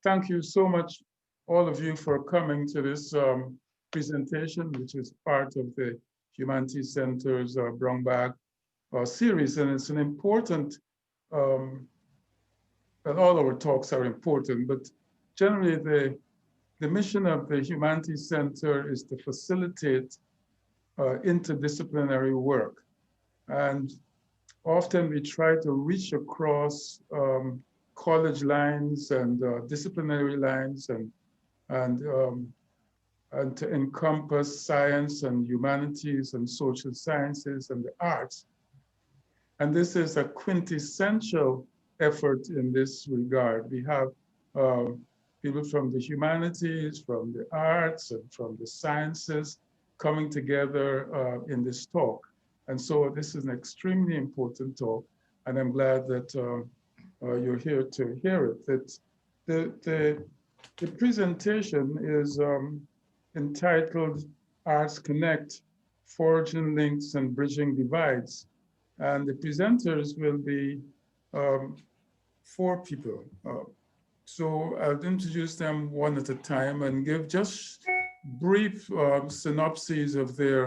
thank you so much, all of you, for coming to this presentation, which is part of the Humanities Center's Javanbakht series. And it's an important, well, all our talks are important, but generally the mission of the Humanities Center is to facilitate interdisciplinary work. And often we try to reach across college lines and disciplinary lines and to encompass science and humanities and social sciences and the arts. And this is a quintessential effort in this regard. We have people from the humanities, from the arts, and from the sciences coming together in this talk. And so this is an extremely important talk, and I'm glad that you're here to hear it. The presentation is entitled Arts Connect, Forging Links and Bridging Divides. And the presenters will be 4 people. So I'll introduce them one at a time and give just brief synopses of their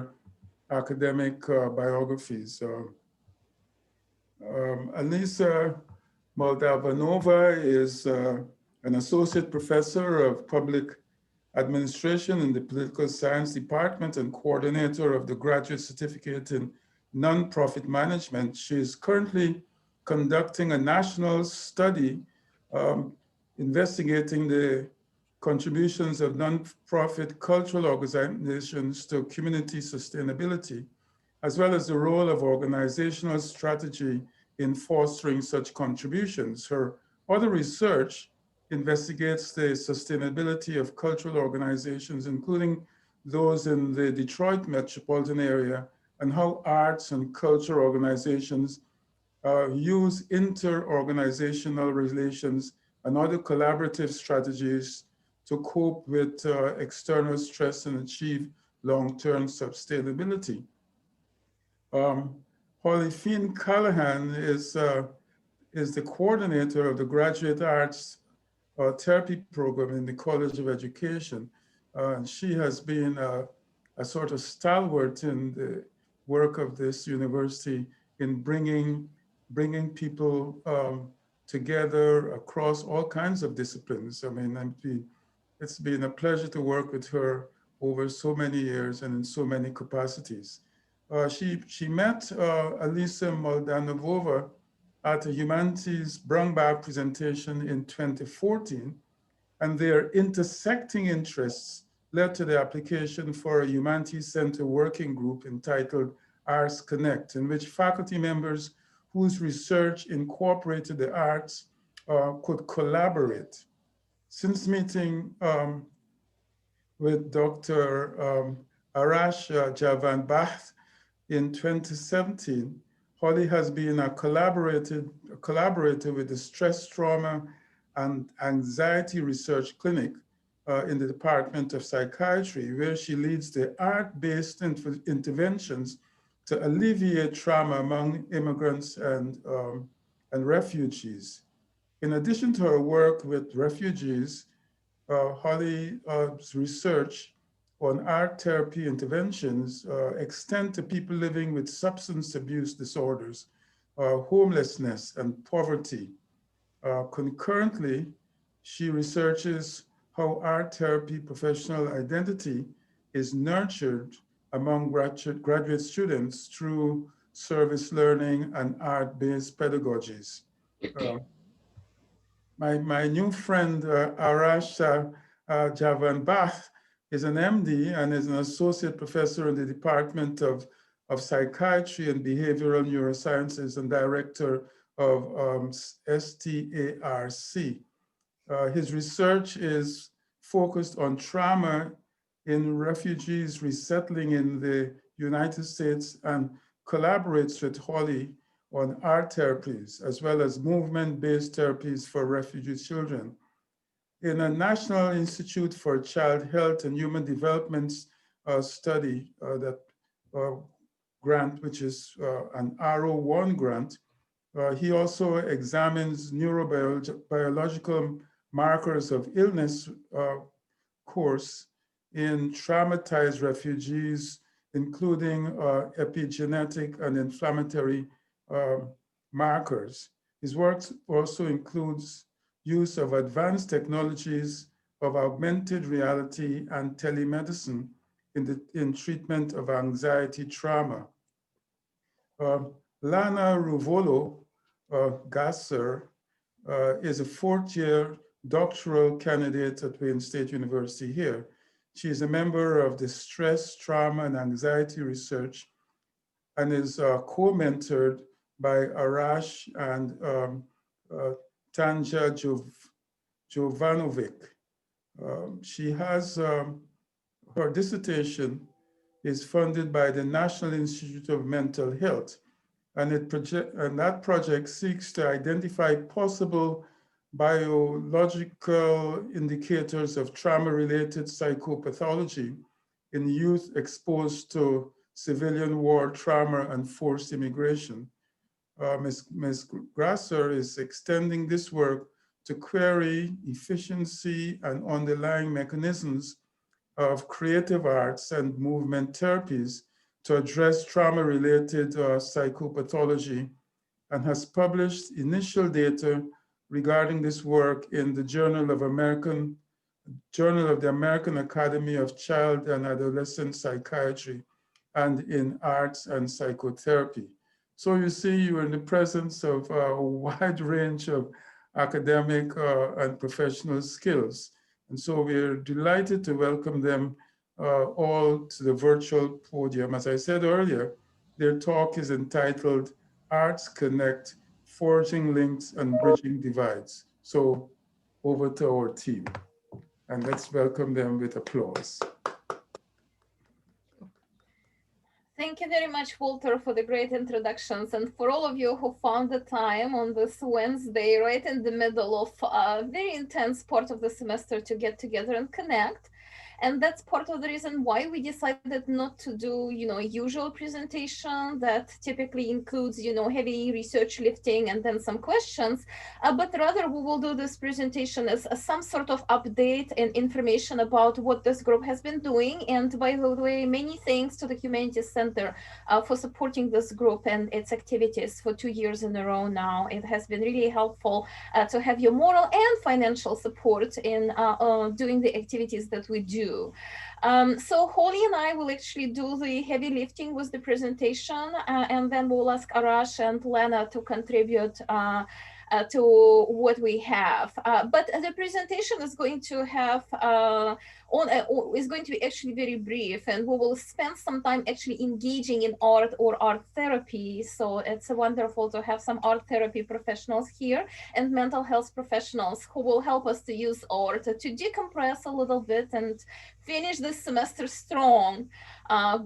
academic biographies. Alisa Moldavanova is an associate professor of public administration in the political science department and coordinator of the graduate certificate in nonprofit management. She is currently conducting a national study investigating the contributions of nonprofit cultural organizations to community sustainability, as well as the role of organizational strategy in fostering such contributions. Her other research investigates the sustainability of cultural organizations, including those in the Detroit metropolitan area, and how arts and culture organizations use inter-organizational relations and other collaborative strategies to cope with external stress and achieve long-term sustainability. Feen Calligan is the coordinator of the Graduate Arts Therapy Program in the College of Education. She has been a sort of stalwart in the work of this university in bringing people together across all kinds of disciplines. I mean, it's been a pleasure to work with her over so many years and in so many capacities. She met Alisa Moldavanova at a Humanities Javanbakht presentation in 2014, and their intersecting interests led to the application for a Humanities Center working group entitled Arts Connect, in which faculty members whose research incorporated the arts could collaborate. Since meeting with Dr. Arash Javanbakht in 2017, Holly has been a collaborator with the Stress, Trauma, and Anxiety Research Clinic in the Department of Psychiatry, where she leads the art-based interventions to alleviate trauma among immigrants and refugees. In addition to her work with refugees, Holly's research on art therapy interventions extend to people living with substance abuse disorders, homelessness, and poverty. Concurrently, she researches how art therapy professional identity is nurtured among graduate students through service learning and art-based pedagogies. My new friend, Arash Javanbakht, is an MD and is an associate professor in the Department of Psychiatry and Behavioral Neurosciences and director of STARC. His research is focused on trauma in refugees resettling in the United States and collaborates with Holly on art therapies, as well as movement-based therapies for refugee children. In a National Institute for Child Health and Human Development study grant, which is an R01 grant, he also examines neurobiological markers of illness course in traumatized refugees, including epigenetic and inflammatory markers. His work also includes use of advanced technologies of augmented reality and telemedicine in treatment of anxiety trauma. Lana Ruvolo Gasser is a fourth-year doctoral candidate at Wayne State University here. She is a member of the Stress, Trauma, and Anxiety Research and is co-mentored by Arash and Tanja Jovanovic. She has, her dissertation is funded by the National Institute of Mental Health, and that project seeks to identify possible biological indicators of trauma-related psychopathology in youth exposed to civilian war trauma and forced immigration. Ms. Grasser is extending this work to query efficiency and underlying mechanisms of creative arts and movement therapies to address trauma-related psychopathology, and has published initial data regarding this work in the Journal of the American Academy of Child and Adolescent Psychiatry and in Arts and Psychotherapy. So you see, you're in the presence of a wide range of academic and professional skills. And so we're delighted to welcome them all to the virtual podium. As I said earlier, their talk is entitled Arts Connect, Forging Links and Bridging Divides. So over to our team. And let's welcome them with applause. Thank you very much, Walter, for the great introductions, and for all of you who found the time on this Wednesday, right in the middle of a very intense part of the semester, to get together and connect. And that's part of the reason why we decided not to do, a usual presentation that typically includes, heavy research lifting and then some questions, but rather we will do this presentation as some sort of update and information about what this group has been doing. And by the way, many thanks to the Humanities Center for supporting this group and its activities for 2 years in a row now. It has been really helpful to have your moral and financial support in doing the activities that we do. So Holly and I will actually do the heavy lifting with the presentation, and then we'll ask Arash and Lena to contribute to what we have. But the presentation is going to have is going to be actually very brief, and we will spend some time actually engaging in art or art therapy. So it's wonderful to have some art therapy professionals here and mental health professionals who will help us to use art to decompress a little bit and finish this semester strong,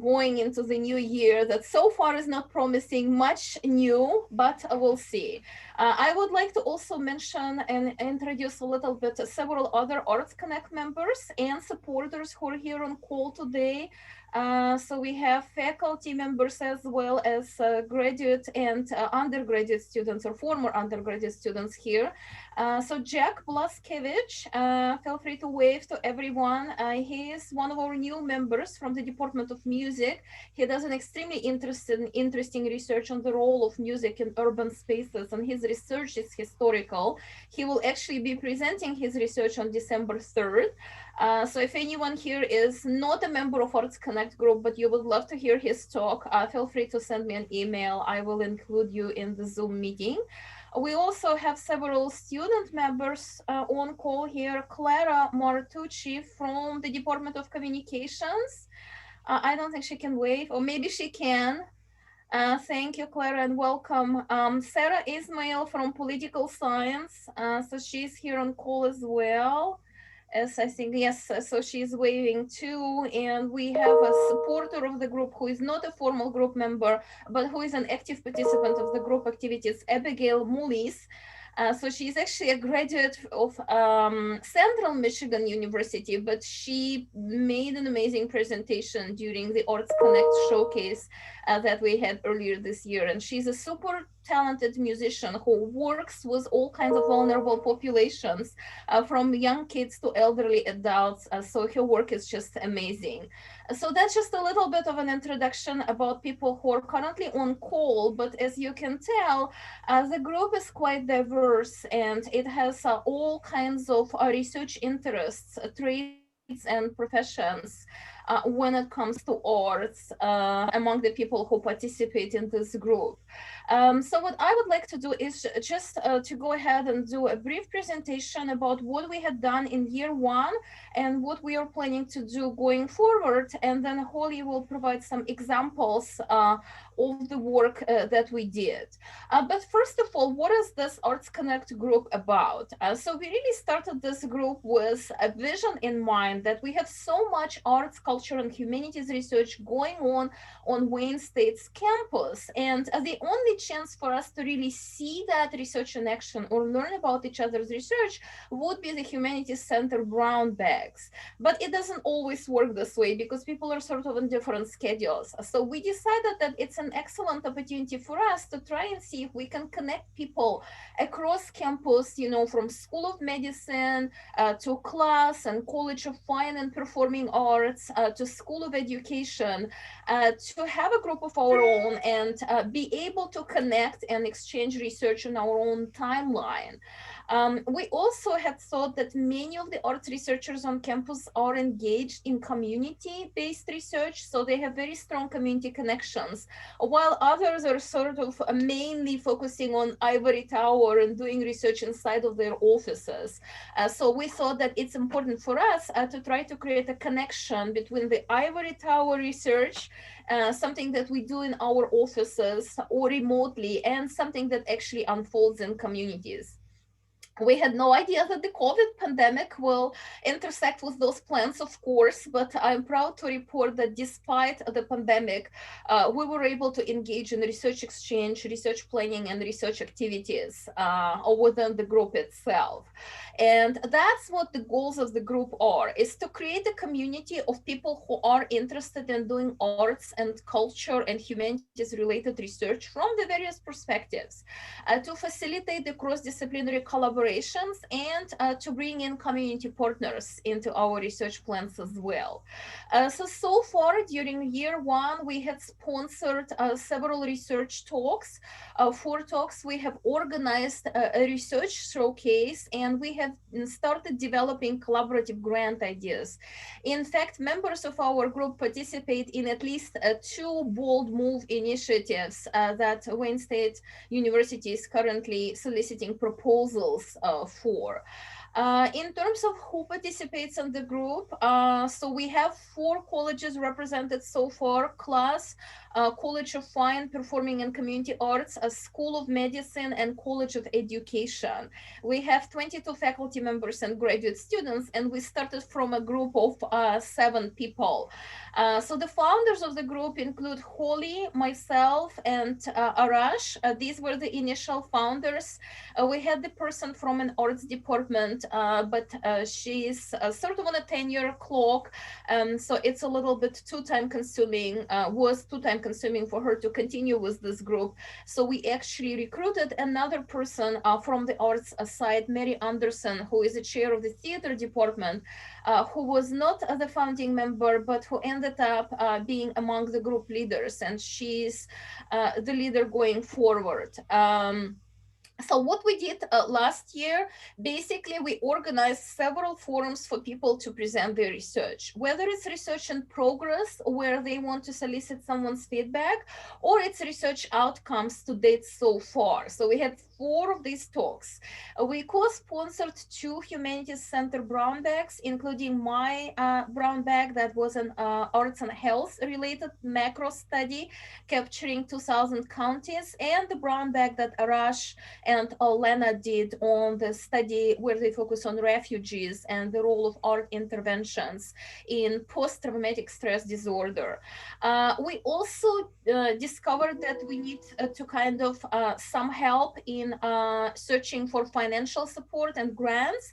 going into the new year that so far is not promising much new, but we'll see. I would like to also mention and introduce a little bit several other Arts Connect members and supporters who are here on call today. So we have faculty members as well as graduate and undergraduate students or former undergraduate students here. So Jack Blaskevich, feel free to wave to everyone. He is one of our new members from the Department of Music. He does an extremely interesting research on the role of music in urban spaces, and his research is historical. He will actually be presenting his research on December 3rd. So if anyone here is not a member of Arts Connect group, but you would love to hear his talk, feel free to send me an email. I will include you in the Zoom meeting. We also have several student members on call here. Clara Martucci from the Department of Communications. I don't think she can wave, or maybe she can. Thank you, Clara, and welcome. Sarah Ismail from Political Science. So she's here on call as well. As I think, yes, so she's waving too. And we have a supporter of the group who is not a formal group member, but who is an active participant of the group activities, Abigail Muliz. So she's actually a graduate of Central Michigan University, but she made an amazing presentation during the Arts Connect showcase that we had earlier this year. And she's a super talented musician who works with all kinds of vulnerable populations, from young kids to elderly adults. So her work is just amazing. So that's just a little bit of an introduction about people who are currently on call. But as you can tell, the group is quite diverse, and it has all kinds of research interests, trades, and professions when it comes to arts among the people who participate in this group. So what I would like to do is just to go ahead and do a brief presentation about what we had done in year one and what we are planning to do going forward. And then Holly will provide some examples of the work that we did. But first of all, what is this Arts Connect group about? So we really started this group with a vision in mind that we have so much arts, culture, and humanities research going on Wayne State's campus. And the only chance for us to really see that research in action or learn about each other's research would be the Humanities Center brown bags. But it doesn't always work this way because people are sort of on different schedules. So we decided that it's an excellent opportunity for us to try and see if we can connect people across campus, you know, from School of Medicine to class and College of Fine and Performing Arts to School of Education, to have a group of our own and be able to connect and exchange research on our own timeline. We also had thought that many of the arts researchers on campus are engaged in community-based research, so they have very strong community connections, while others are sort of mainly focusing on ivory tower and doing research inside of their offices. So we thought that it's important for us to try to create a connection between the ivory tower research, something that we do in our offices or remotely, and something that actually unfolds in communities. We had no idea that the COVID pandemic will intersect with those plans, of course, but I'm proud to report that despite the pandemic, we were able to engage in research exchange, research planning, and research activities within the group itself. And that's what the goals of the group are, is to create a community of people who are interested in doing arts and culture and humanities related research from the various perspectives, to facilitate the cross-disciplinary collaborations, and to bring in community partners into our research plans as well. So far during year one, we had sponsored several research talks. 4 talks. We have organized a research showcase, and we have started developing collaborative grant ideas. In fact, members of our group participate in at least 2 bold move initiatives that Wayne State University is currently soliciting proposals for. In terms of who participates in the group, so we have 4 colleges represented so far: class, College of Fine, Performing and Community Arts, a School of Medicine, and College of Education. We have 22 faculty members and graduate students, and we started from a group of 7 people. So the founders of the group include Holly, myself, and Arash. These were the initial founders. We had the person from an arts department, but she is sort of on a 10-year clock, so it's a little bit too time consuming, was too time consuming for her to continue with this group. So we actually recruited another person from the arts side, Mary Anderson, who is the chair of the theater department, who was not the founding member, but who ended up being among the group leaders, and she's the leader going forward. So what we did last year, basically we organized several forums for people to present their research, whether it's research in progress where they want to solicit someone's feedback, or it's research outcomes to date so far. So we had 4 of these talks. We co-sponsored 2 Humanities Center brown bags, including my brown bag that was an arts and health related macro study capturing 2,000 counties, and the brown bag that Arash and Lena did on the study where they focus on refugees and the role of art interventions in post-traumatic stress disorder. We also discovered that we need to kind of some help in searching for financial support and grants.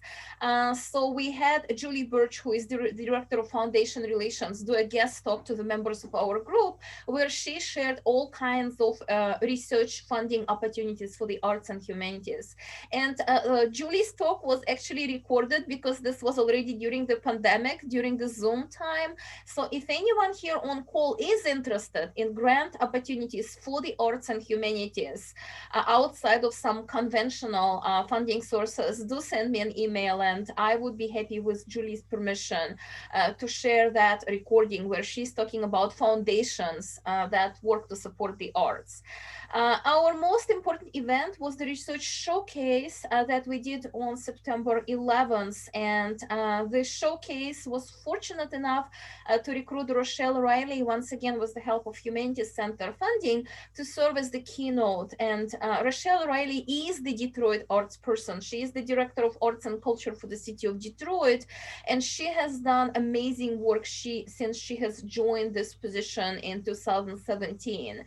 So we had Julie Birch, who is the director of foundation relations, do a guest talk to the members of our group, where she shared all kinds of research funding opportunities for the arts and humanities. And Julie's talk was actually recorded because this was already during the pandemic, during the Zoom time. So if anyone here on call is interested in grant opportunities for the arts and humanities outside of some conventional funding sources, do send me an email, and I would be happy, with Julie's permission, to share that recording where she's talking about foundations that work to support the arts. Our most important event was the research showcase that we did on September 11th. And the showcase was fortunate enough to recruit Rochelle Riley, once again with the help of Humanities Center funding, to serve as the keynote. And Rochelle Riley is the Detroit arts person. She is the director of arts and culture for the city of Detroit. And she has done amazing work since she has joined this position in 2017.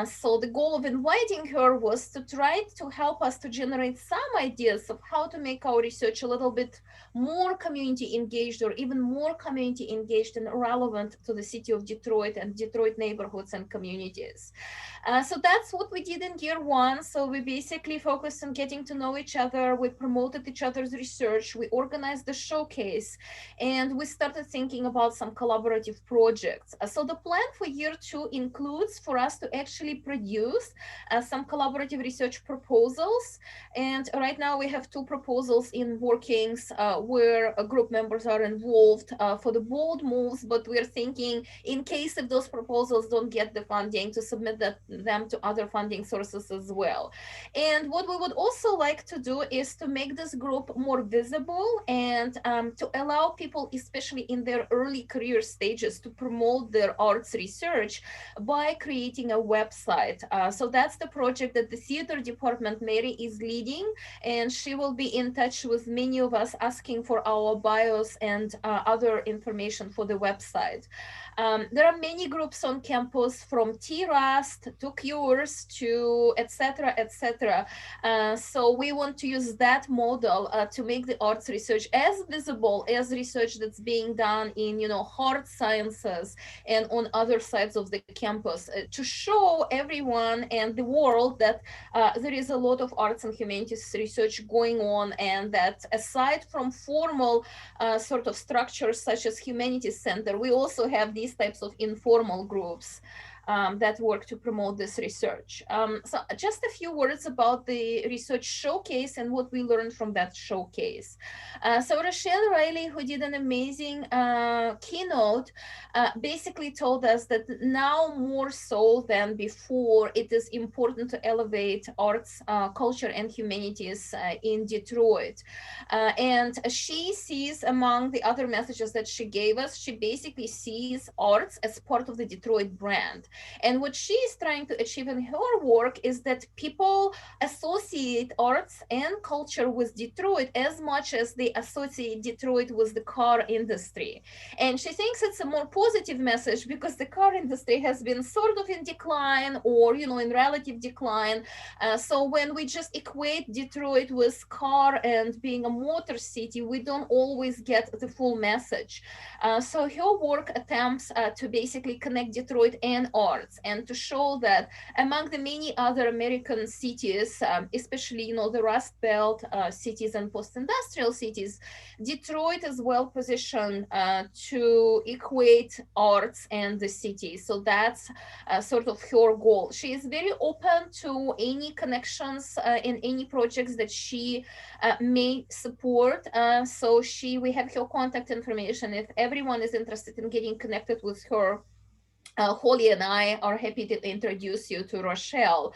So the goal of inviting her was to try to help us to generate some ideas of how to make our research a little bit more community engaged, or even more community engaged and relevant to the city of Detroit and Detroit neighborhoods and communities. So that's what we did in year one. So we basically focused on getting to know each other. We promoted each other's research. We organized the showcase, and we started thinking about some collaborative projects. So the plan for year two includes for us to actually produce some collaborative research proposals. And right now we have 2 proposals in workings where group members are involved for the bold moves, but we're thinking, in case if those proposals don't get the funding, to submit them to other funding sources as well. And what we would also like to do is to make this group more visible, and to allow people, especially in their early career stages, to promote their arts research by creating a website. So that's the project that the theater department, Mary, is leading, and she will be in touch with many of us asking for our bios and other information for the website. There are many groups on campus, from T-Rust to Cures to etc., etc. So we want to use that model to make the arts research as visible as research that's being done in, hard sciences and on other sides of the campus, to show everyone and the world that there is a lot of arts and humanities research going on, and that aside from formal sort of structures such as Humanities Center, we also have these types of informal groups that work to promote this research. So just a few words about the research showcase and what we learned from that showcase. So Rochelle Riley, who did an amazing keynote, basically told us that now more so than before, it is important to elevate arts, culture, and humanities in Detroit. And she sees, among the other messages that she gave us, she basically sees arts as part of the Detroit brand. And what she is trying to achieve in her work is that people associate arts and culture with Detroit as much as they associate Detroit with the car industry. And she thinks it's a more positive message because the car industry has been sort of in decline, or, in relative decline. So when we just equate Detroit with car and being a motor city, we don't always get the full message. So her work attempts to basically connect Detroit and arts, and to show that among the many other American cities, especially, the Rust Belt cities and post-industrial cities, Detroit is well positioned to equate arts and the city. So that's sort of her goal. She is very open to any connections in any projects that she may support. So we have her contact information. If everyone is interested in getting connected with her, Holly and I are happy to introduce you to Rochelle.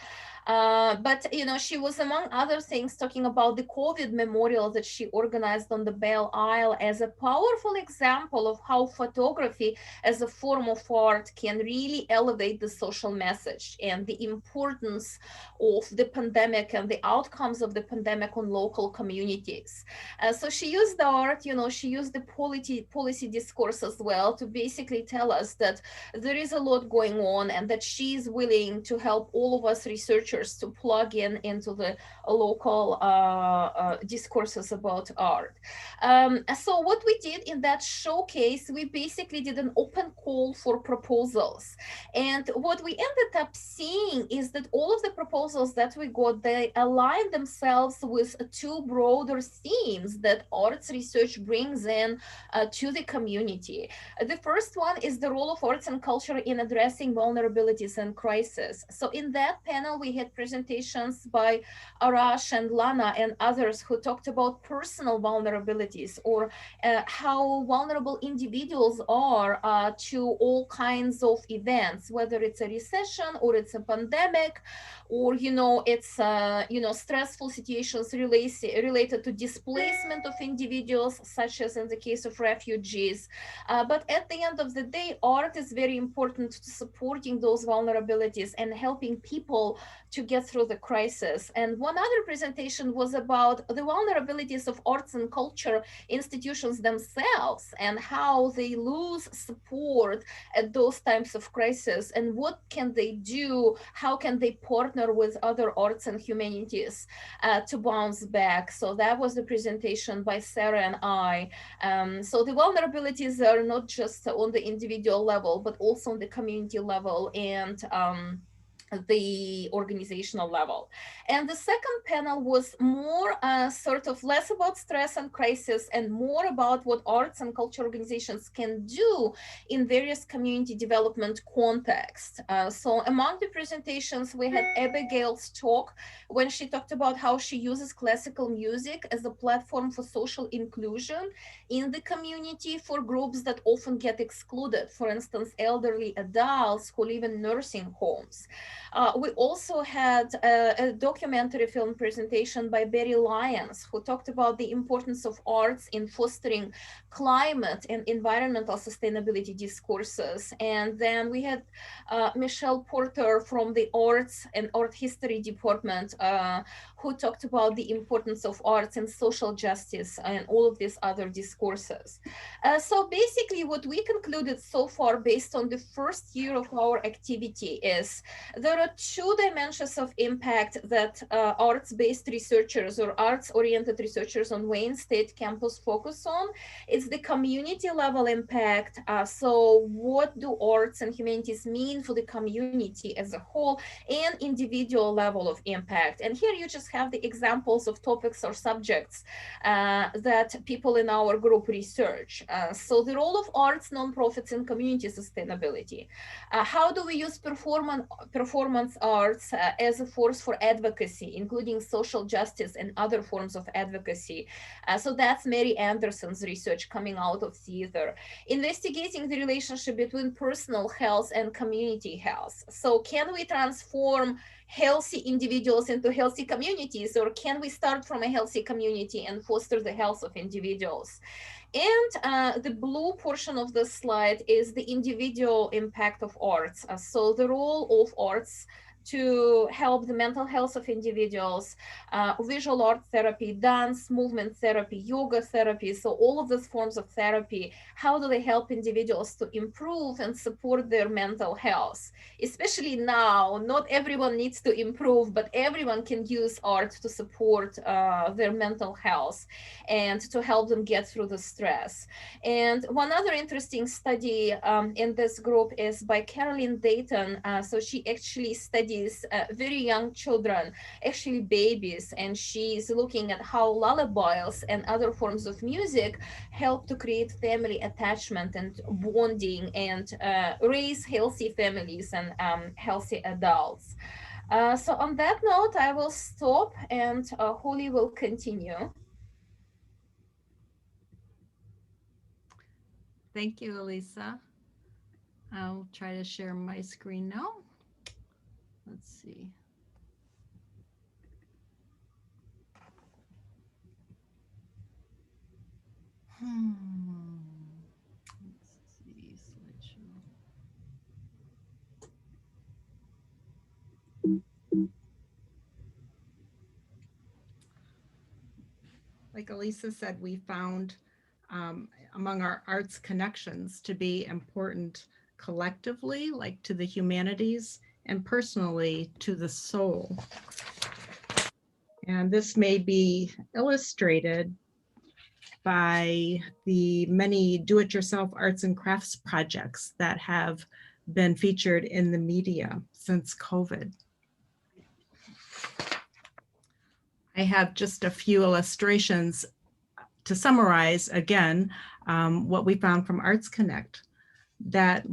But she was, among other things, talking about the COVID memorial that she organized on the Belle Isle as a powerful example of how photography as a form of art can really elevate the social message and the importance of the pandemic and the outcomes of the pandemic on local communities. So she used the art, she used the policy discourse as well to basically tell us that there is a lot going on and that she's willing to help all of us researchers to plug in into the local discourses about art. So what we did in that showcase, we basically did an open call for proposals. And what we ended up seeing is that all of the proposals that we got, they align themselves with two broader themes that arts research brings in to the community. The first one is the role of arts and culture in addressing vulnerabilities and crisis. So in that panel, we had presentations by Arash and Lana and others who talked about personal vulnerabilities, or how vulnerable individuals are to all kinds of events, whether it's a recession or it's a pandemic, or it's stressful situations related to displacement of individuals, such as in the case of refugees. But at the end of the day, art is very important to supporting those vulnerabilities and helping people to get through the crisis. And one other presentation was about the vulnerabilities of arts and culture institutions themselves and how they lose support at those times of crisis, and what can they do, how can they partner with other arts and humanities to bounce back. So that was the presentation by Sarah and I. So the vulnerabilities are not just on the individual level, but also on the community level and the organizational level. And the second panel was more sort of less about stress and crisis and more about what arts and culture organizations can do in various community development contexts. So among the presentations, we had Abigail's talk when she talked about how she uses classical music as a platform for social inclusion in the community for groups that often get excluded, for instance, elderly adults who live in nursing homes. We also had a documentary film presentation by Barry Lyons, who talked about the importance of arts in fostering climate and environmental sustainability discourses. And then we had Michelle Porter from the Arts and Art History Department, who talked about the importance of arts and social justice and all of these other discourses. So basically what we concluded so far based on the first year of our activity is there are two dimensions of impact that arts-based researchers or arts-oriented researchers on Wayne State campus focus on. It's the community level impact. So what do arts and humanities mean for the community as a whole, and individual level of impact. And here you just have the examples of topics or subjects that people in our group research. So the role of arts, nonprofits, and community sustainability. How do we use performance arts as a force for advocacy, including social justice and other forms of advocacy? So that's Mary Anderson's research coming out of theater. Investigating the relationship between personal health and community health. So can we transform healthy individuals into healthy communities, or can we start from a healthy community and foster the health of individuals? And the blue portion of the slide is the individual impact of arts. So the role of arts to help the mental health of individuals, visual art therapy, dance, movement therapy, yoga therapy. So all of these forms of therapy, how do they help individuals to improve and support their mental health? Especially now, not everyone needs to improve, but everyone can use art to support their mental health and to help them get through the stress. And one other interesting study in this group is by Carolyn Dayton. So she actually studies very young children, actually babies, and she's looking at how lullabies and other forms of music help to create family attachment and bonding and raise healthy families and healthy adults. So on that note, I will stop and Holly will continue. Thank you, Elisa. I'll try to share my screen now. Let's see. like Elisa said, we found among our arts connections to be important collectively, like to the humanities, and personally to the soul. And this may be illustrated by the many do-it-yourself arts and crafts projects that have been featured in the media since COVID. I have just a few illustrations to summarize again what we found from Arts Connect, that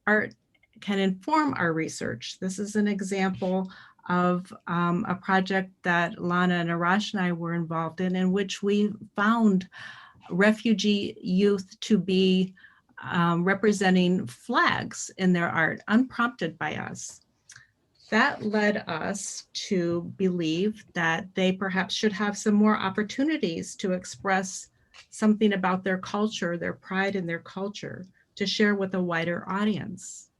art can inform our research. This is an example of a project that Lana and Arash and I were involved in which we found refugee youth to be representing flags in their art, unprompted by us. That led us to believe that they perhaps should have some more opportunities to express something about their culture, their pride in their culture, to share with a wider audience.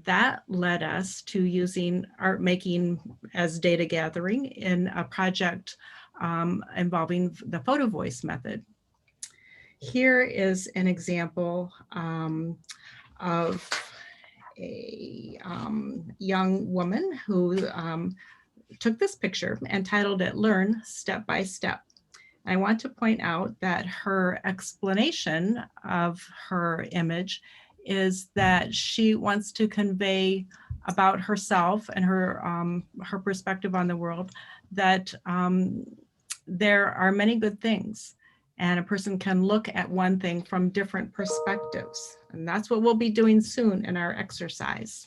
That led us to using art making as data gathering in a project involving the photo voice method. Here is an example of a young woman who took this picture and titled it "Learn Step by Step." I want to point out that her explanation of her image is that she wants to convey about herself and her perspective on the world, that there are many good things, and a person can look at one thing from different perspectives. And that's what we'll be doing soon in our exercise.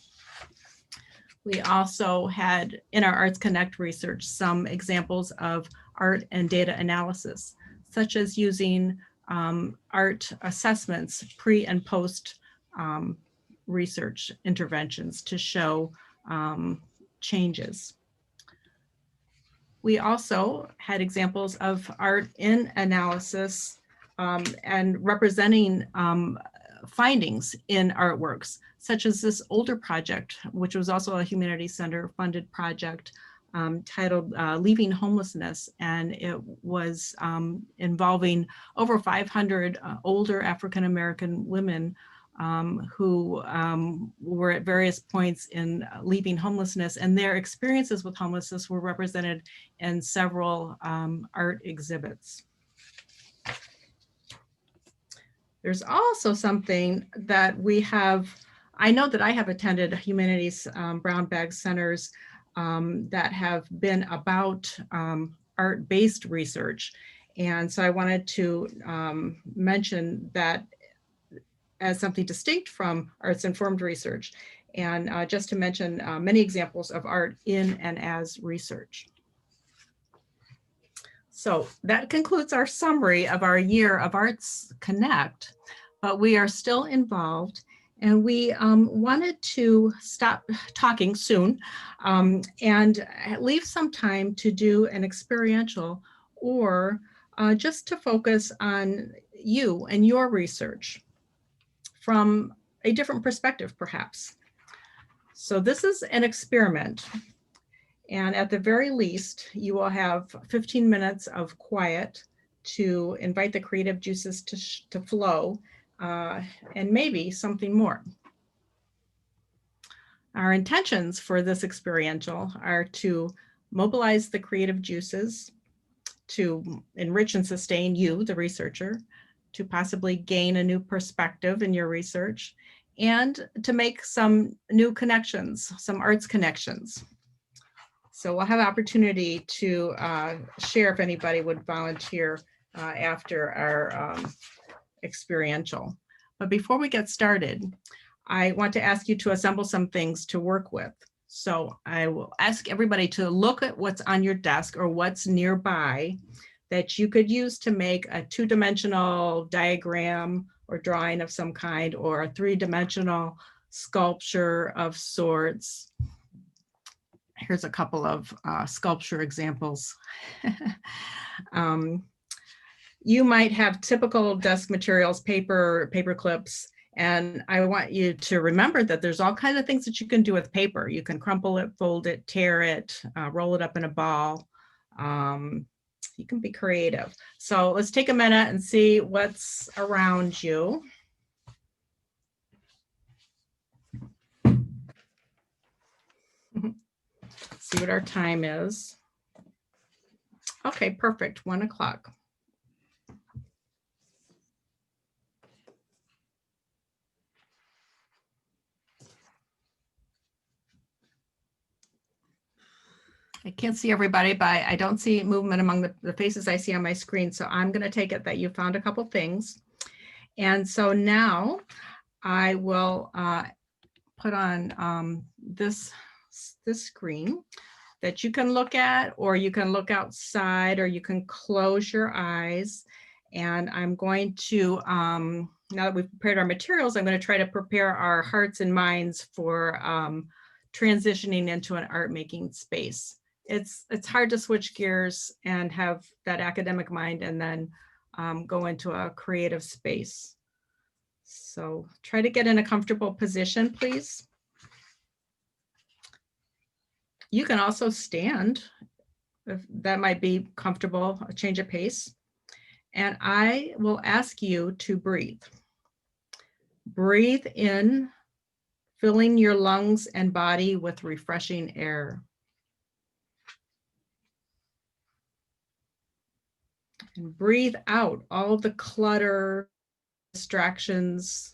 We also had in our Arts Connect research some examples of art and data analysis, such as using art assessments pre and post research interventions to show changes. We also had examples of art in analysis and representing findings in artworks, such as this older project, which was also a Humanities Center funded project titled Leaving Homelessness. And it was involving over 500 older African-American women who were at various points in leaving homelessness, and their experiences with homelessness were represented in several art exhibits. There's also something that we have, I know that I have attended Humanities Brown Bag Centers that have been about art-based research. And so I wanted to mention that as something distinct from arts-informed research, and just to mention many examples of art in and as research. So that concludes our summary of our year of Arts Connect, but we are still involved, and we wanted to stop talking soon and leave some time to do an experiential or just to focus on you and your research from a different perspective, perhaps. So this is an experiment. And at the very least, you will have 15 minutes of quiet to invite the creative juices to flow, and maybe something more. Our intentions for this experiential are to mobilize the creative juices, to enrich and sustain you, the researcher, to possibly gain a new perspective in your research, and to make some new connections, some arts connections. So we'll have opportunity to share if anybody would volunteer after our experiential. But before we get started, I want to ask you to assemble some things to work with. So I will ask everybody to look at what's on your desk or what's nearby that you could use to make a two-dimensional diagram or drawing of some kind, or a three-dimensional sculpture of sorts. Here's a couple of sculpture examples. You might have typical desk materials, paper clips, and I want you to remember that there's all kinds of things that you can do with paper. You can crumple it, fold it, tear it, roll it up in a ball. You can be creative. So let's take a minute and see what's around you. See what our time is. Okay, perfect. 1 o'clock. I can't see everybody, but I don't see movement among the faces I see on my screen. So I'm going to take it that you found a couple things. And so now I will put on this screen that you can look at, or you can look outside, or you can close your eyes. And I'm going to, now that we've prepared our materials, I'm going to try to prepare our hearts and minds for transitioning into an art making space. It's hard to switch gears and have that academic mind and then go into a creative space. So try to get in a comfortable position, please. You can also stand, if that might be comfortable, a change of pace. And I will ask you to breathe. Breathe in, filling your lungs and body with refreshing air. And breathe out all the clutter, distractions,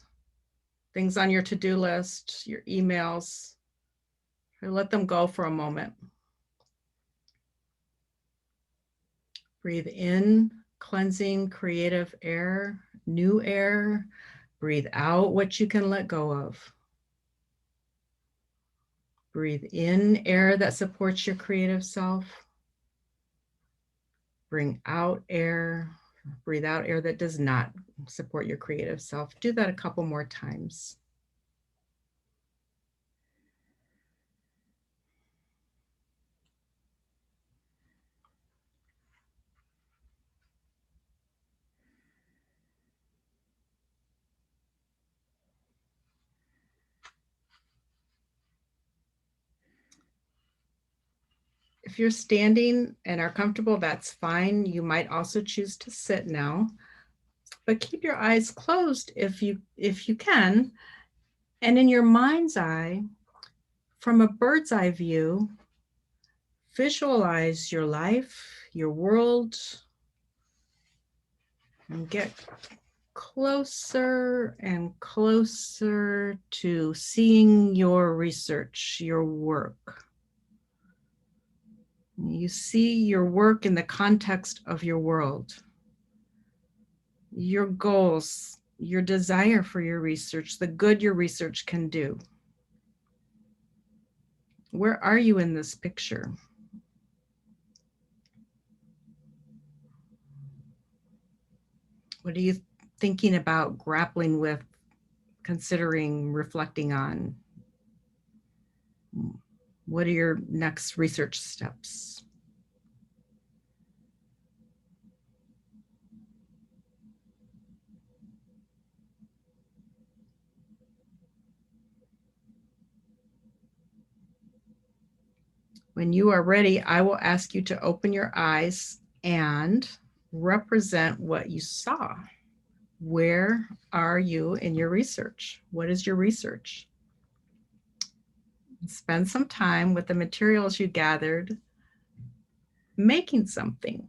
things on your to-do list, your emails. Let them go for a moment. Breathe in, cleansing, creative air, new air. Breathe out what you can let go of. Breathe in air that supports your creative self. Bring out air. Breathe out air that does not support your creative self. Do that a couple more times. If you're standing and are comfortable, that's fine. You might also choose to sit now, but keep your eyes closed if you can. And in your mind's eye, from a bird's eye view, visualize your life, your world, and get closer and closer to seeing your research, your work. You see your work in the context of your world, your goals, your desire for your research, the good your research can do. Where are you in this picture? What are you thinking about, grappling with, considering, reflecting on? What are your next research steps? When you are ready, I will ask you to open your eyes and represent what you saw. Where are you in your research? What is your research? Spend some time with the materials you gathered, making something.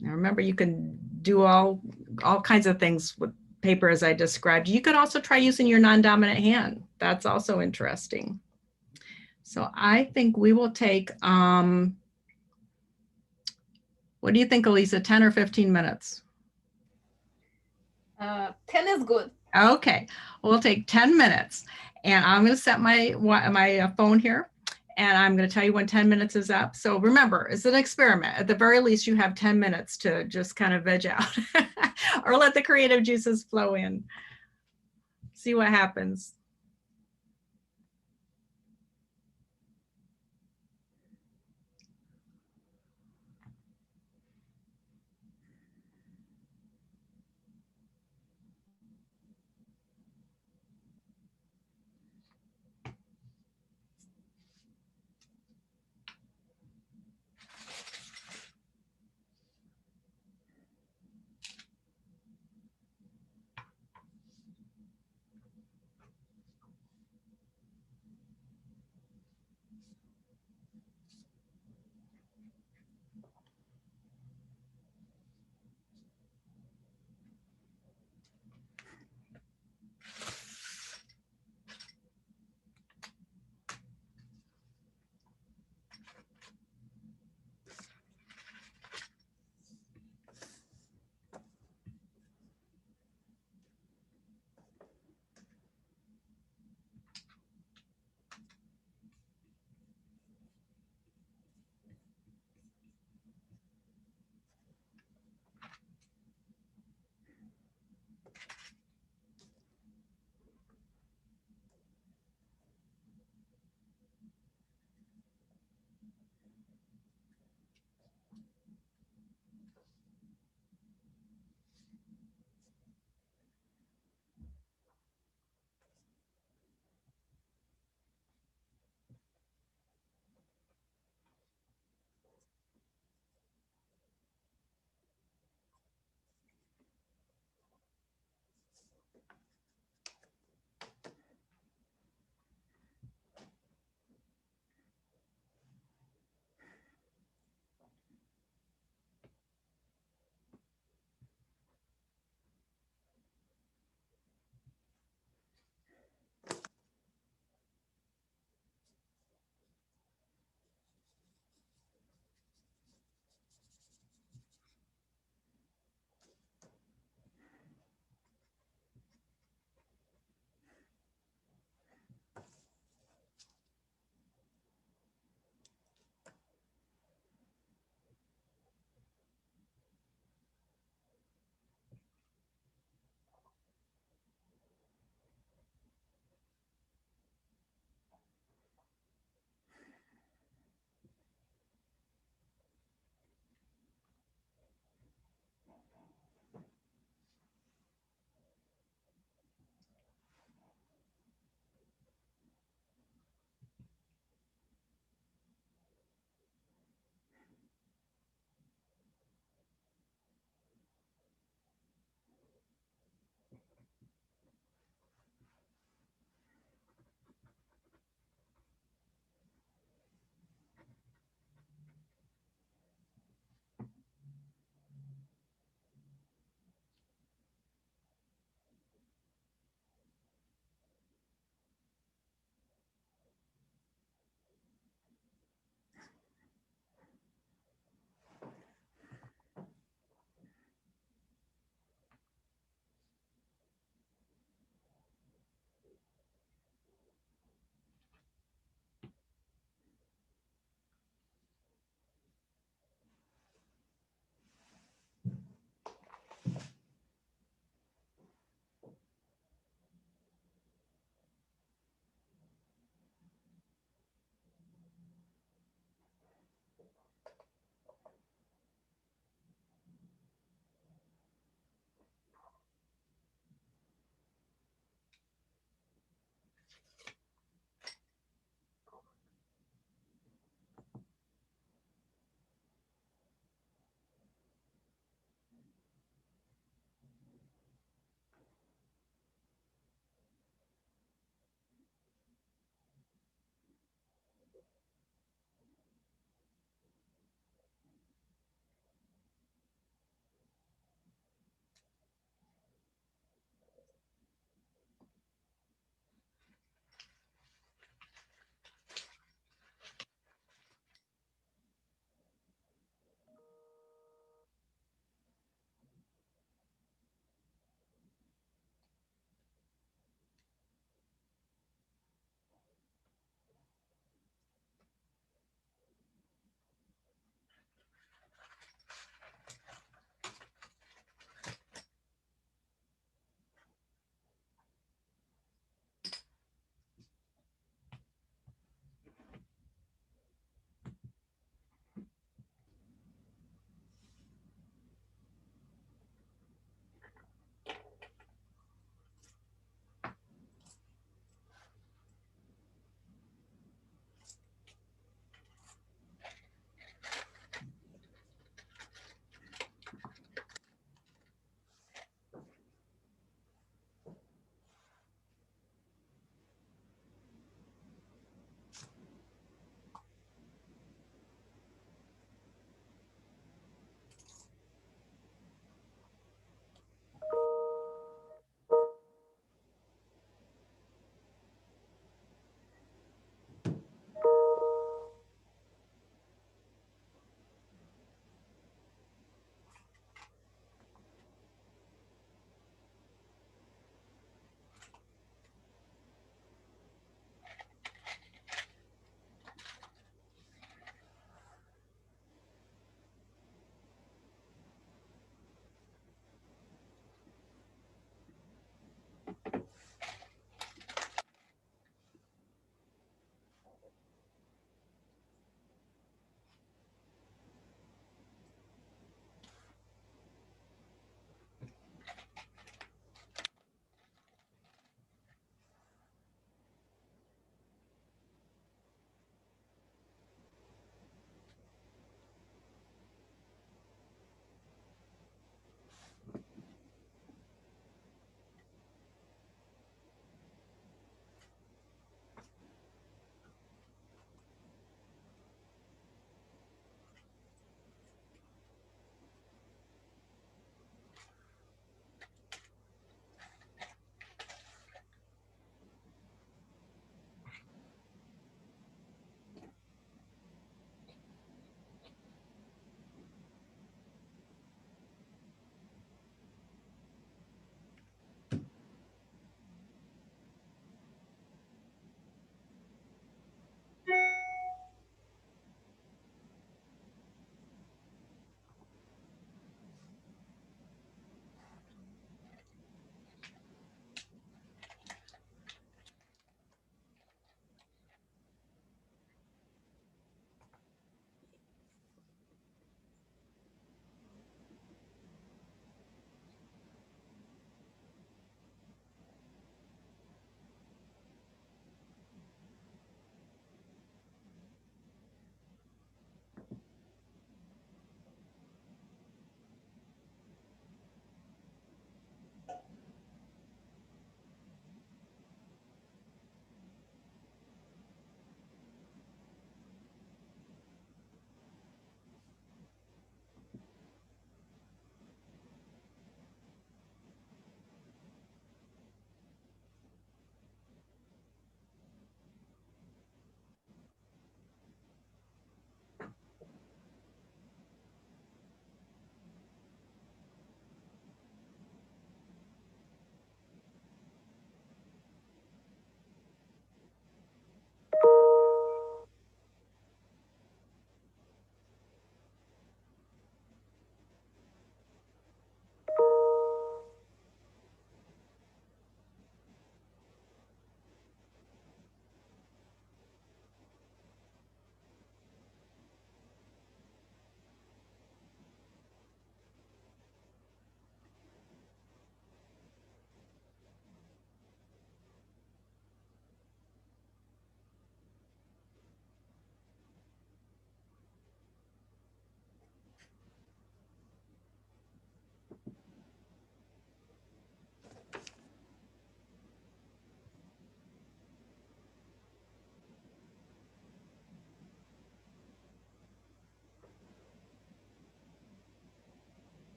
Now remember, you can do all kinds of things with paper as I described. You could also try using your non-dominant hand. That's also interesting. So I think we will take, what do you think, Elisa, 10 or 15 minutes? 10 is good. Okay, we'll take 10 minutes. And I'm going to set my phone here. And I'm going to tell you when 10 minutes is up. So remember, it's an experiment. At the very least, you have 10 minutes to just kind of veg out or let the creative juices flow in. See what happens.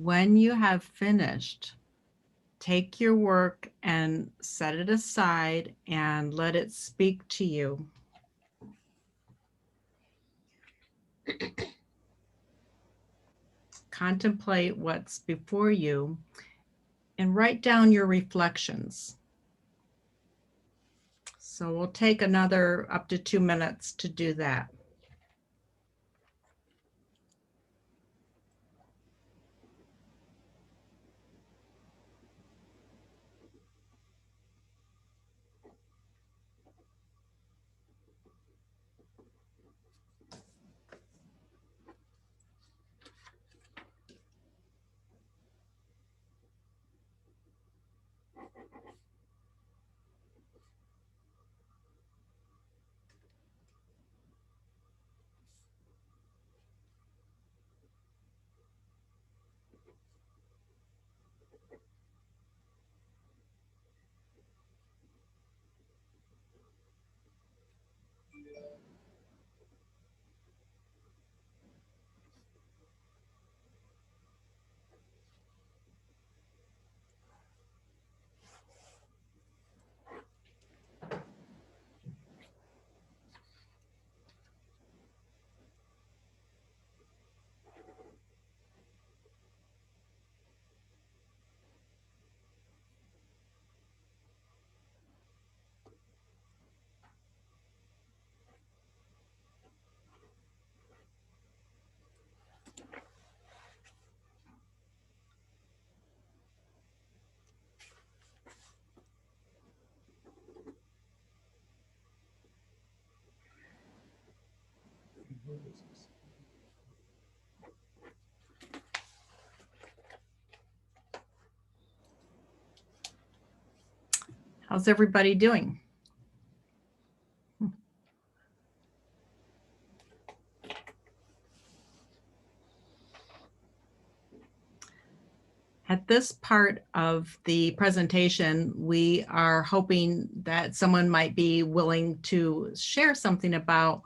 When you have finished, take your work and set it aside and let it speak to you. Contemplate what's before you and write down your reflections. So we'll take another up to 2 minutes to do that. How's everybody doing? At this part of the presentation, we are hoping that someone might be willing to share something about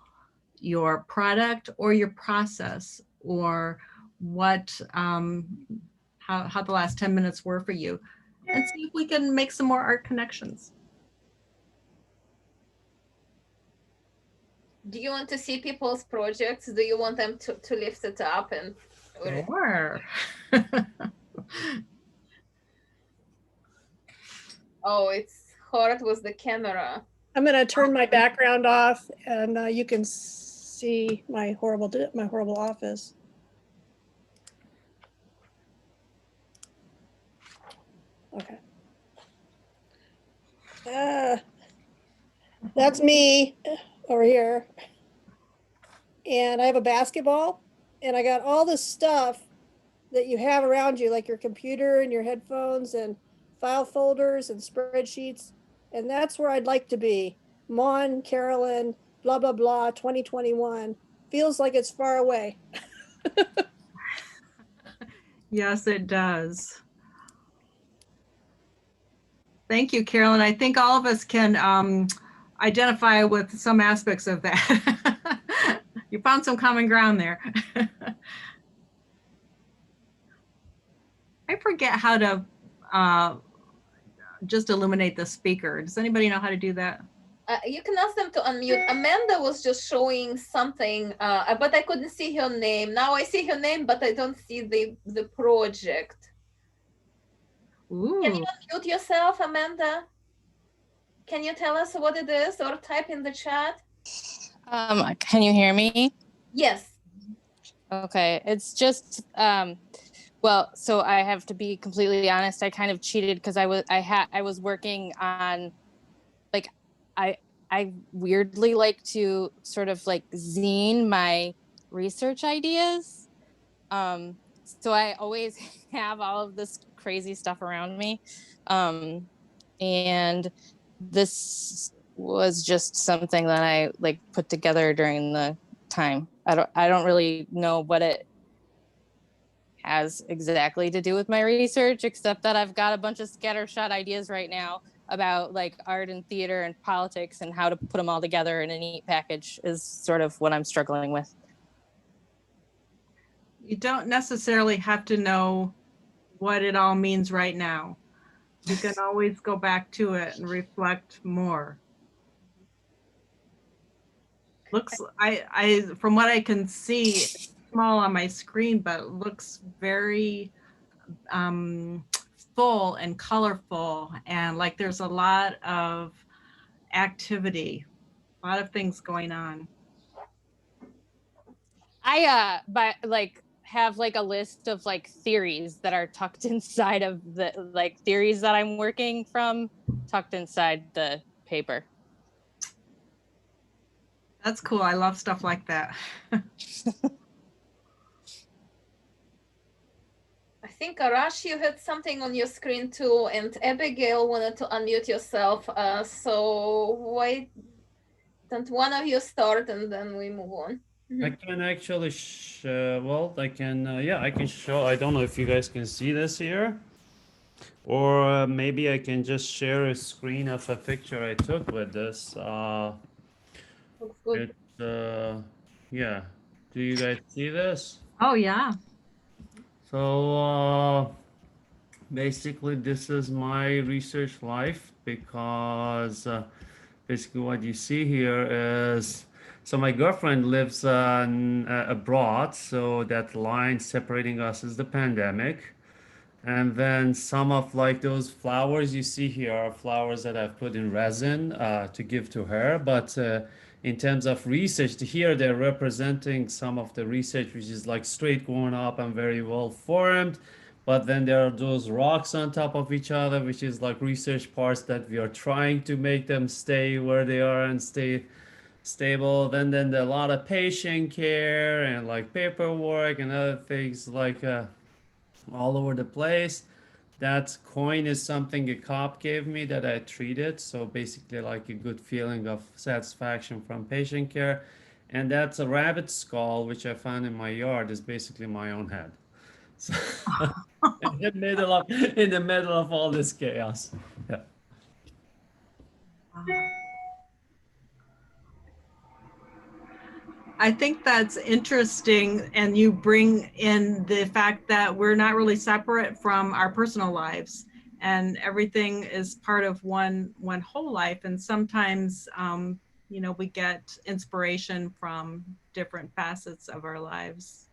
your product or your process, or what, how the last 10 minutes were for you, and see if we can make some more art connections. Do you want to see people's projects? Do you want them to lift it up and? Sure. Oh, it's hard with the camera. I'm going to turn my background off, and you can see my horrible office. Okay. That's me over here. And I have a basketball, and I got all this stuff that you have around you, like your computer and your headphones and file folders and spreadsheets. And that's where I'd like to be. Mon, Carolyn, blah, blah, blah, 2021. Feels like it's far away. Yes, it does. Thank you, Carolyn. I think all of us can identify with some aspects of that. You found some common ground there. I forget how to just illuminate the speaker. Does anybody know how to do that? You can ask them to unmute. Amanda was just showing something, but I couldn't see her name. Now I see her name, but I don't see the project. Ooh. Can you unmute yourself, Amanda? Can you tell us what it is, or type in the chat? Can you hear me? Yes. Okay, it's just well, so I have to be completely honest. I kind of cheated because I was working on, like, I weirdly like to sort of like zine my research ideas. So I always have all of this crazy stuff around me, and this was just something that I like put together during the time. I don't really know what it has exactly to do with my research, except that I've got a bunch of scattershot ideas right now about like art and theater and politics, and how to put them all together in a neat package is sort of what I'm struggling with. You don't necessarily have to know what it all means right now. You can always go back to it and reflect more. Looks, I from what I can see, it's small on my screen, but it looks very full and colorful, and like there's a lot of activity, a lot of things going on. But like have like a list of like theories that are tucked inside of the like theories that I'm working from, tucked inside the paper. That's cool. I love stuff like that. I think Arash, you had something on your screen too, and Abigail wanted to unmute yourself. So why don't one of you start and then we move on? I can actually, well, I can, yeah, I can show. I don't know if you guys can see this here, or maybe I can just share a screen of a picture I took with this. Looks good. Yeah. Do you guys see this? Oh yeah. So basically, this is my research life, because basically what you see here is, so my girlfriend lives abroad, so that line separating us is the pandemic. And then some of like those flowers you see here are flowers that I've put in resin to give to her. But in terms of research, here they're representing some of the research which is like straight going up and very well formed. But then there are those rocks on top of each other, which is like research parts that we are trying to make them stay where they are and stay stable. Then a lot of patient care and like paperwork and other things like all over the place. That coin is something a cop gave me that I treated. So basically, like a good feeling of satisfaction from patient care. And that's a rabbit skull, which I found in my yard, is basically my own head. So in the middle of all this chaos. Yeah. I think that's interesting, and you bring in the fact that we're not really separate from our personal lives, and everything is part of one whole life. And sometimes, you know, we get inspiration from different facets of our lives.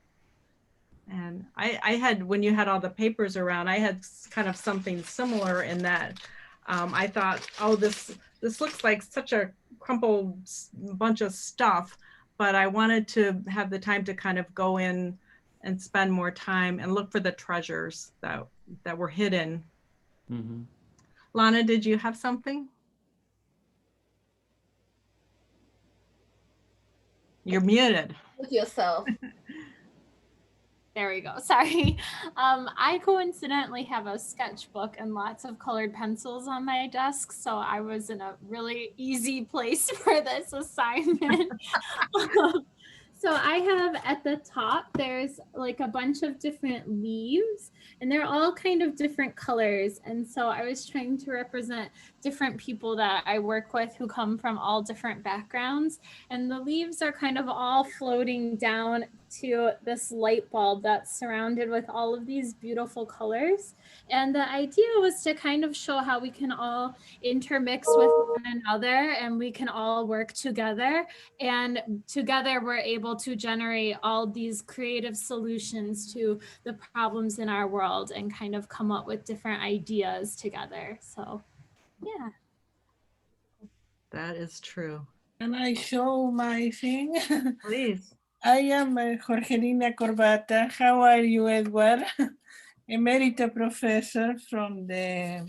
And I had, when you had all the papers around, I had kind of something similar in that I thought, oh, this looks like such a crumpled bunch of stuff, but I wanted to have the time to kind of go in and spend more time and look for the treasures that were hidden. Mm-hmm. Lana, did you have something? You're muted. With yourself. There we go. Sorry. I coincidentally have a sketchbook and lots of colored pencils on my desk, so I was in a really easy place for this assignment. So I have at the top, there's like a bunch of different leaves, and they're all kind of different colors. And so I was trying to represent different people that I work with who come from all different backgrounds. And the leaves are kind of all floating down to this light bulb that's surrounded with all of these beautiful colors. And the idea was to kind of show how we can all intermix with one another, and we can all work together. And together we're able to generate all these creative solutions to the problems in our world and kind of come up with different ideas together. So, yeah. That is true. Can I show my thing? Please. I am Jorgelina Corbata. How are you, Edward? Emerita professor from the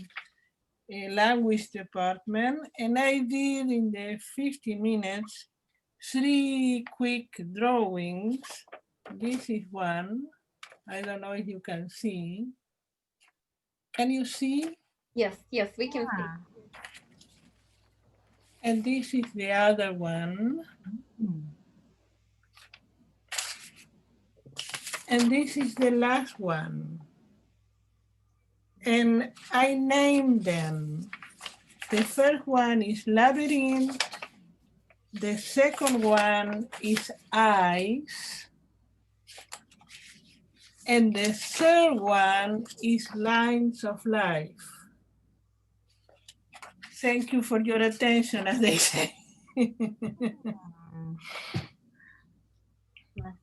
language department. And I did in the 50 minutes 3 quick drawings. This is one. I don't know if you can see. Can you see? Yes, we can see. And this is the other one. And this is the last one. And I named them. The first one is labyrinth. The second one is eyes. And the third one is lines of life. Thank you for your attention, as they say.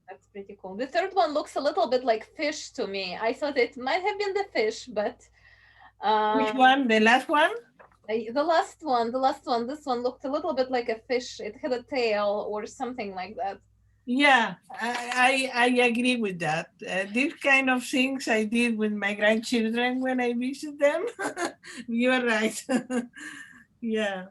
That's pretty cool. The third one looks a little bit like fish to me. I thought it might have been the fish, but Which one? The last one? the last one, this one looked a little bit like a fish. It had a tail or something like that. Yeah, I agree with that. These kind of things I did with my grandchildren when I visit them. You're right. Yeah.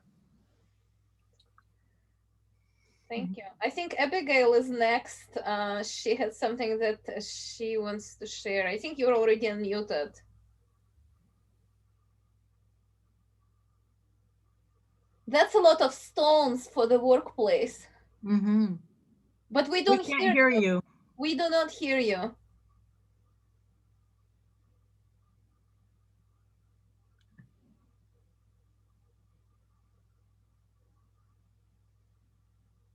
Thank you. I think Abigail is next. She had something that she wants to share. I think you're already unmuted. That's a lot of stones for the workplace. Mm-hmm. But we don't can't hear you. We do not hear you.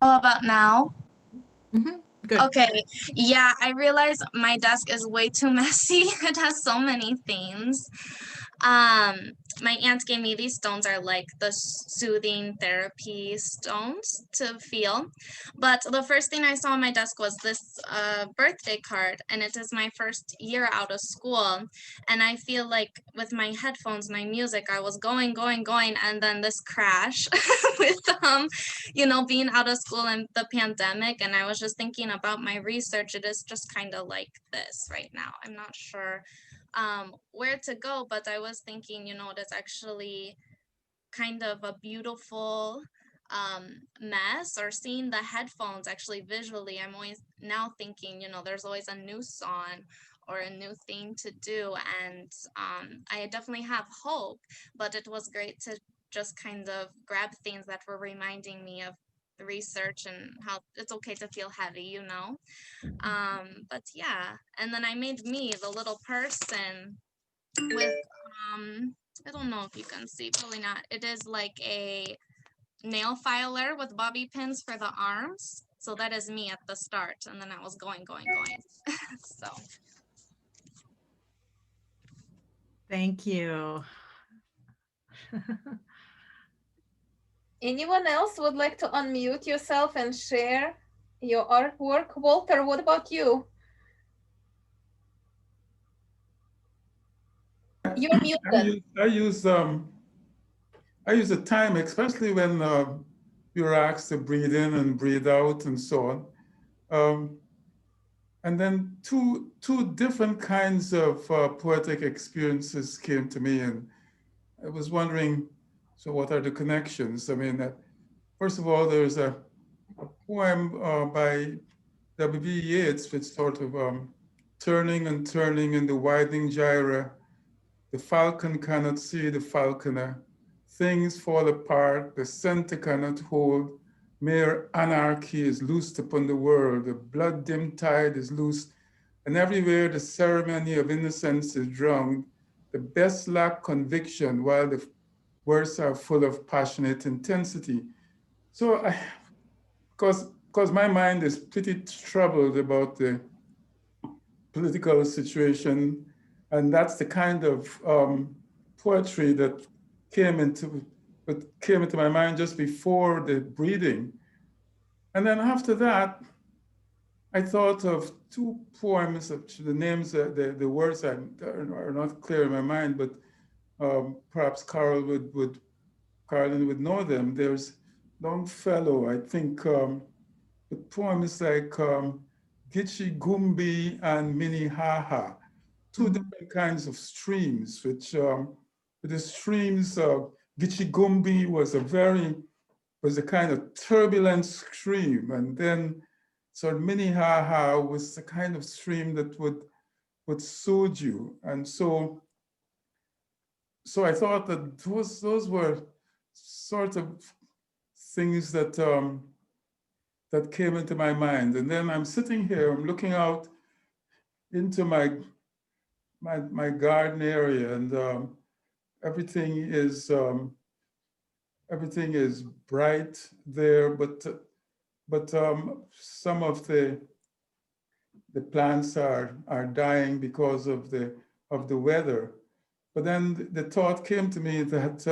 How about now? Mm-hmm. Good. Okay, yeah, I realize my desk is way too messy. It has so many themes. My aunt gave me these stones are like the soothing therapy stones to feel. But the first thing I saw on my desk was this birthday card, and it is my first year out of school. And I feel like with my headphones, my music, I was going, and then this crash with you know, being out of school and the pandemic. And I was just thinking about my research. It is just kind of like this right now. I'm not sure where to go, but I was thinking, you know, that's actually kind of a beautiful mess or seeing the headphones actually visually, I'm always now thinking, there's always a new song or a new thing to do. And I definitely have hope, but it was great to just kind of grab things that were reminding me of the research and how it's okay to feel heavy. But yeah, and then I made me the little person with, I don't know if you can see, probably not. It is like a nail filer with bobby pins for the arms. So that is me at the start. And then I was going. So. Thank you. Anyone else would like to unmute yourself and share your artwork? Walter, what about you? You're muted. I use the time, especially when you're asked to breathe in and breathe out and so on. And then two different kinds of poetic experiences came to me, and I was wondering, so what are the connections? I mean, first of all, there's a poem by W.B. Yeats, which sort of turning and turning in the widening gyra. The falcon cannot see the falconer. Things fall apart, the center cannot hold. Mere anarchy is loosed upon the world. The blood-dimmed tide is loosed, and everywhere the ceremony of innocence is drowned. The best lack conviction, while the worst are full of passionate intensity. So, because my mind is pretty troubled about the political situation, and that's the kind of poetry that came into my mind just before the breathing. And then after that, I thought of two poems. The names, the words are not clear in my mind, but perhaps Carolyn would know them. There's Longfellow, I think. The poem is like Gitchi Gumbi and Minnehaha, two different kinds of streams, which the streams of Gitchi Gumbi was a kind of turbulent stream, and then so Minnehaha was the kind of stream that would soothe you. And so I thought that those were sort of things that that came into my mind. And then I'm sitting here, I'm looking out into my garden area, and everything is bright there, but some of the plants are dying because of the weather. But then the thought came to me that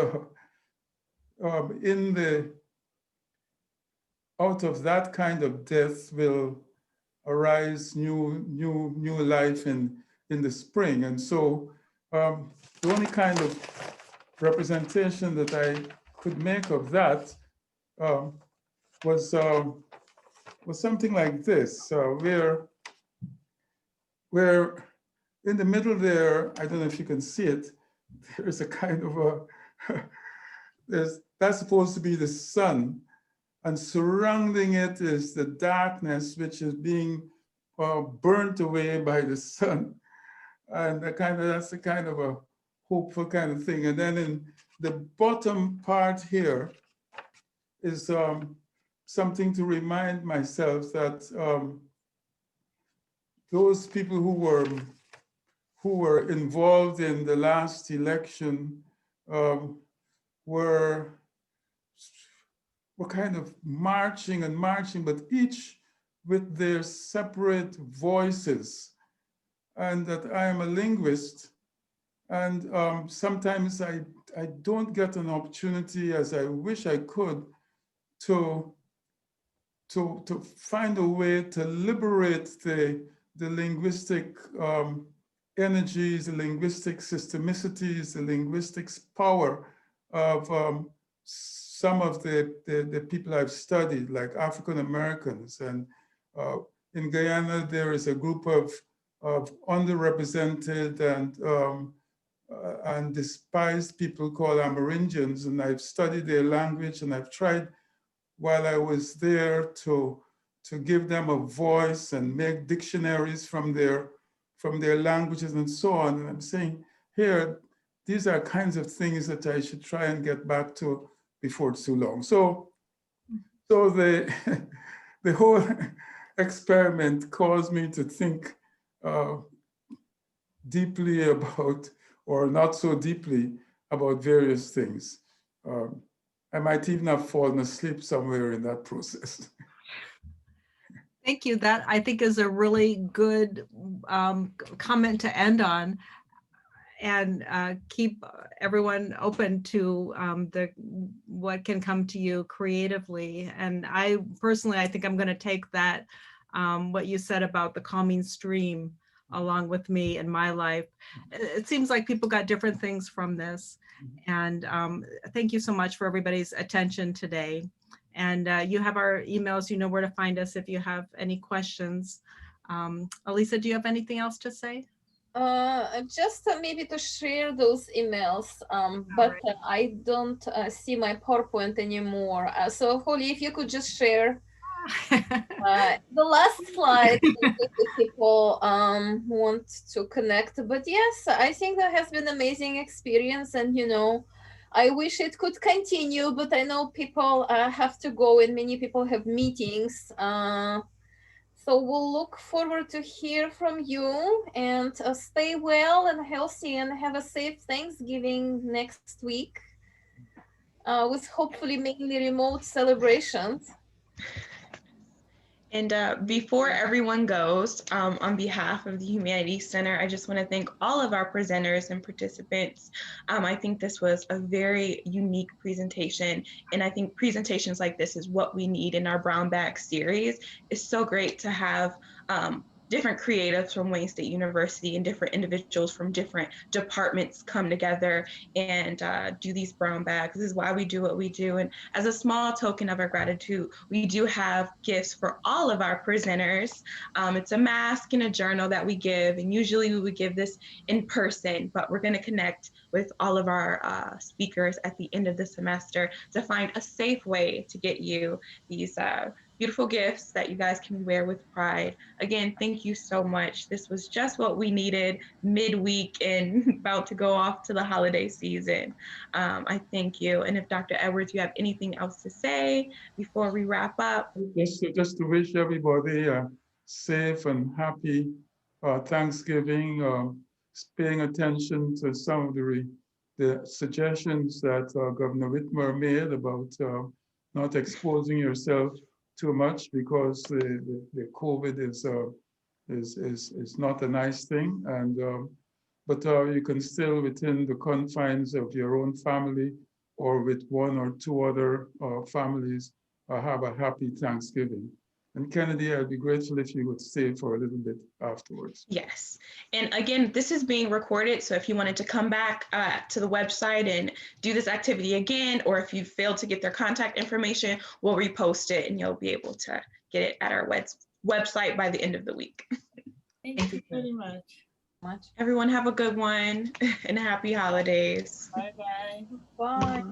out of that kind of death will arise new life in the spring. And so the only kind of representation that I could make of that was something like this, where in the middle there, I don't know if you can see it, there's a kind of that's supposed to be the sun, and surrounding it is the darkness, which is being burnt away by the sun. And that's a kind of a hopeful kind of thing. And then in the bottom part here is something to remind myself that those people who were involved in the last election were kind of marching, but each with their separate voices. And that I am a linguist, and sometimes I don't get an opportunity, as I wish I could, to find a way to liberate the linguistic energies, the linguistic systemicities, the linguistic power of some of the people I've studied, like African Americans. And in Guyana, there is a group of underrepresented and despised people called Amerindians, and I've studied their language, and I've tried while I was there to give them a voice and make dictionaries from their languages and so on. And I'm saying here, these are kinds of things that I should try and get back to before too long. So the the whole experiment caused me to think deeply about, or not so deeply, about various things. I might even have fallen asleep somewhere in that process. Thank you. That I think is a really good comment to end on, and keep everyone open to what can come to you creatively. And I personally, I think I'm going to take that, what you said about the calming stream along with me in my life. It seems like people got different things from this. And thank you so much for everybody's attention today. And you have our emails, you know where to find us if you have any questions. Elisa, do you have anything else to say? Just maybe to share those emails, but right. I don't see my PowerPoint anymore. So Holly, if you could just share the last slide if people want to connect. But yes, I think that has been an amazing experience, and you know, I wish it could continue, but I know people have to go and many people have meetings. So we'll look forward to hear from you, and stay well and healthy and have a safe Thanksgiving next week with hopefully mainly remote celebrations. And before everyone goes, on behalf of the Humanities Center, I just want to thank all of our presenters and participants. I think this was a very unique presentation, and I think presentations like this is what we need in our Brown Bag series. It's so great to have different creatives from Wayne State University and different individuals from different departments come together and do these brown bags. This is why we do what we do. And as a small token of our gratitude, we do have gifts for all of our presenters. It's a mask and a journal that we give, and usually we would give this in person, but we're gonna connect with all of our speakers at the end of the semester to find a safe way to get you these beautiful gifts that you guys can wear with pride. Again, thank you so much. This was just what we needed midweek and about to go off to the holiday season. I thank you. And if Dr. Edwards, you have anything else to say before we wrap up? Just to wish everybody a safe and happy Thanksgiving, paying attention to some of the suggestions that Governor Whitmer made about not exposing yourself too much, because the COVID is not a nice thing, and but you can still, within the confines of your own family or with one or two other families, have a happy Thanksgiving. And Kennedy, I'd be grateful if you would stay for a little bit afterwards. Yes. And again, this is being recorded. So if you wanted to come back to the website and do this activity again, or if you failed to get their contact information, we'll repost it and you'll be able to get it at our website by the end of the week. Thank you very much. Everyone have a good one and happy holidays. Bye-bye. Bye.